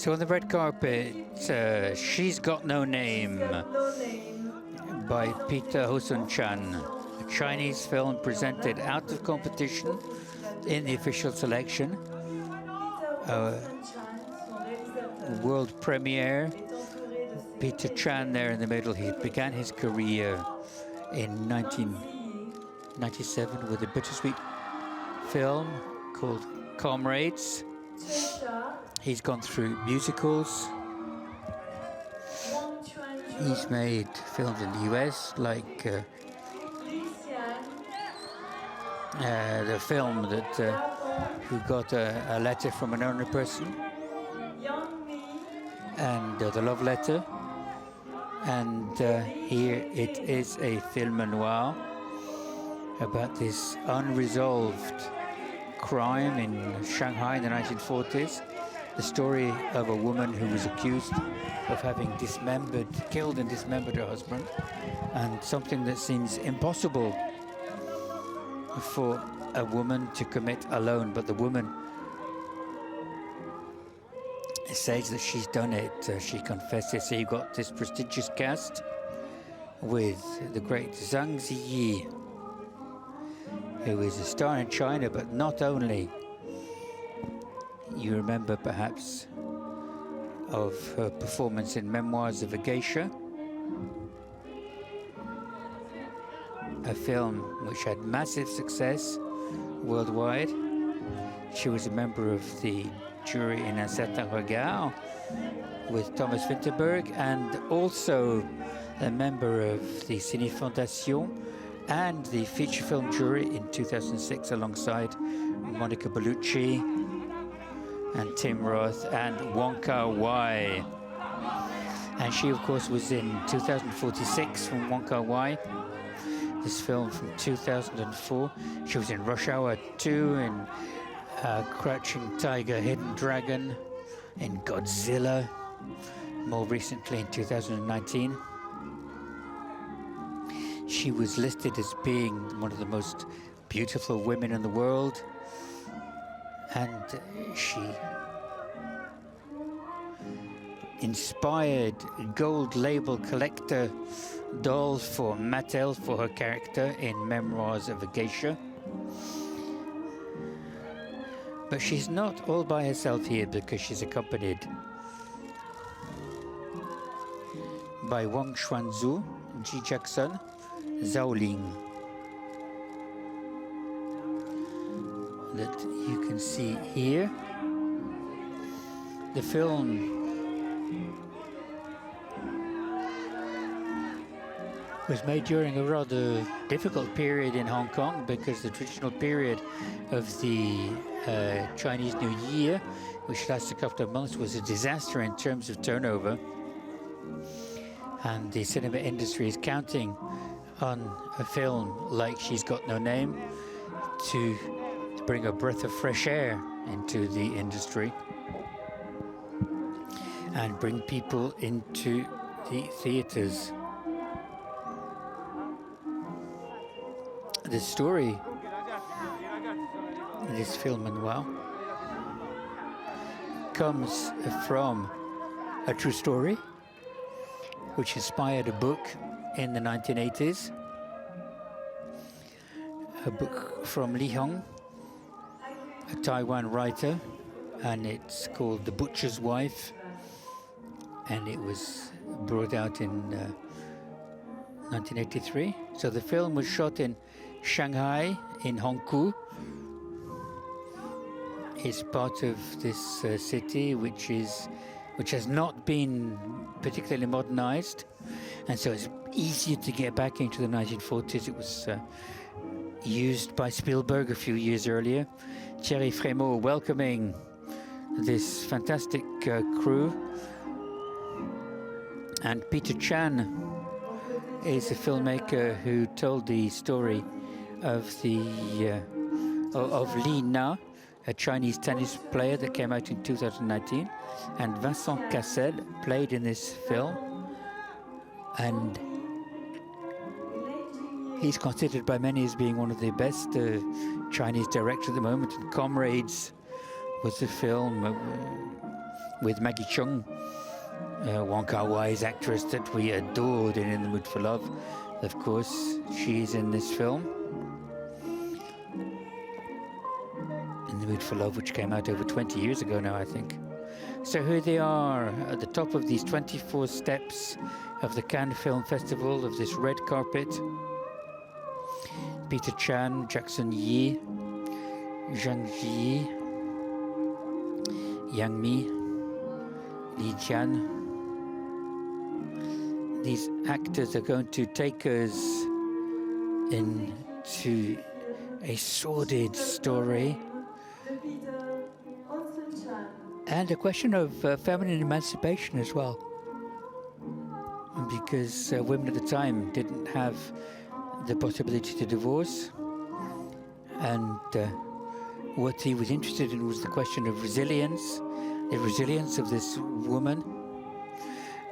So on the red carpet, She's Got No Name by Peter Hosun-chan, a Chinese film presented out of competition in the official selection. World premiere. Peter Chan there in the middle. He began his career in 1997 with a bittersweet film called Comrades. He's gone through musicals. He's made films in the US, like the film that who got a letter from an ordinary person, and The Love Letter. And here it is a film noir about this unresolved crime in Shanghai in the 1940s. The story of a woman who was accused of having killed and dismembered her husband, and something that seems impossible for a woman to commit alone, but the woman says that she's done it. She confesses. So you've got this prestigious cast with the great Zhang Ziyi, who is a star in China, but not only. You remember perhaps of her performance in Memoirs of a Geisha, a film which had massive success worldwide. She was a member of the jury in Un Certain Regard with Thomas Vinterberg, and also a member of the Cine Fondation and the feature film jury in 2006 alongside Monica Bellucci and Tim Roth and Wong Kar-wai. And she, of course, was in 2046 from Wong Kar-wai, this film from 2004. She was in Rush Hour 2, in Crouching Tiger, Hidden Dragon, in Godzilla, more recently in 2019. She was listed as being one of the most beautiful women in the world, and she inspired gold label collector dolls for Mattel for her character in Memoirs of a Geisha. But she's not all by herself here, because she's accompanied by Wang Xuanzu, Ji Jackson, Zhao Ling, that you can see here. The film was made during a rather difficult period in Hong Kong, because the traditional period of the Chinese New Year, which lasts a couple of months, was a disaster in terms of turnover. And the cinema industry is counting on a film like She's Got No Name to bring a breath of fresh air into the industry and bring people into the theaters. The story in this film noir comes from a true story which inspired a book in the 1980s, a book from Li Hong, a Taiwan writer, and it's called The Butcher's Wife, and it was brought out in 1983. So the film was shot in Shanghai, in Hongkou. It's part of this city which has not been particularly modernized, and so it's easier to get back into the 1940s. It was used by Spielberg a few years earlier. Thierry Frémaux welcoming this fantastic crew. And Peter Chan is a filmmaker who told the story of Li Na, a Chinese tennis player that came out in 2019. And Vincent Cassel played in this film. And he's considered by many as being one of the best Chinese directors at the moment. And Comrades was the film with Maggie Cheung, Wong Kar-wai's actress that we adored in the Mood for Love. Of course, she's in this film, In the Mood for Love, which came out over 20 years ago now, I think. So here they are at the top of these 24 steps of the Cannes Film Festival, of this red carpet. Peter Chan, Jackson Yi, Zhang Ziyi, Yang Mi, Li Jian. These actors are going to take us into a sordid story and a question of feminine emancipation as well, because women at the time didn't have the possibility to divorce, and what he was interested in was the question of resilience, the resilience of this woman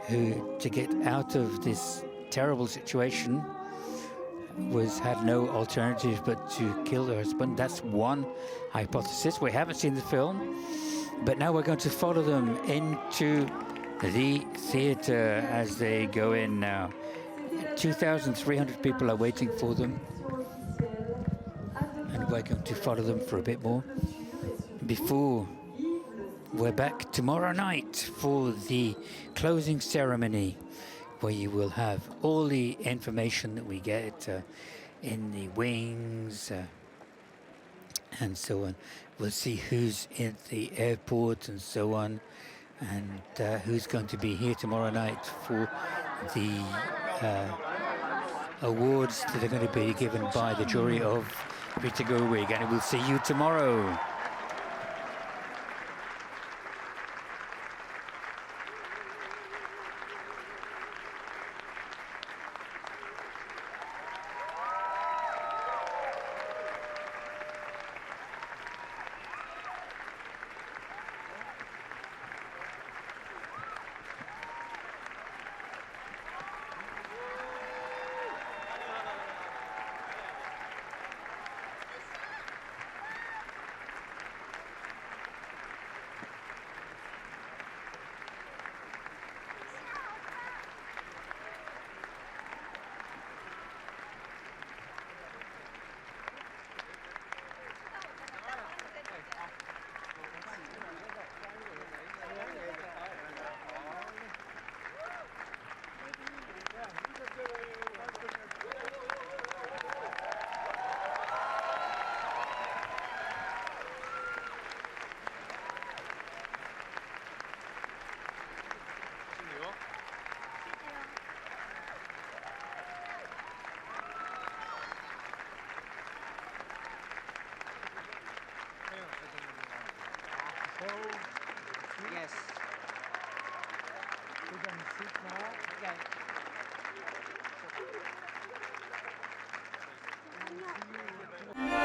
who, to get out of this terrible situation, had no alternative but to kill her husband. That's one hypothesis. We haven't seen the film, but now we're going to follow them into the theater as they go in now. 2,300 people are waiting for them, and we're going to follow them for a bit more before we're back tomorrow night for the closing ceremony, where you will have all the information that we get in the wings and so on. We'll see who's in the airport and so on, and who's going to be here tomorrow night for the awards that are going to be given by the jury of Peter Gerwig. And we'll see you tomorrow. Yes. We're going to sit now. Okay.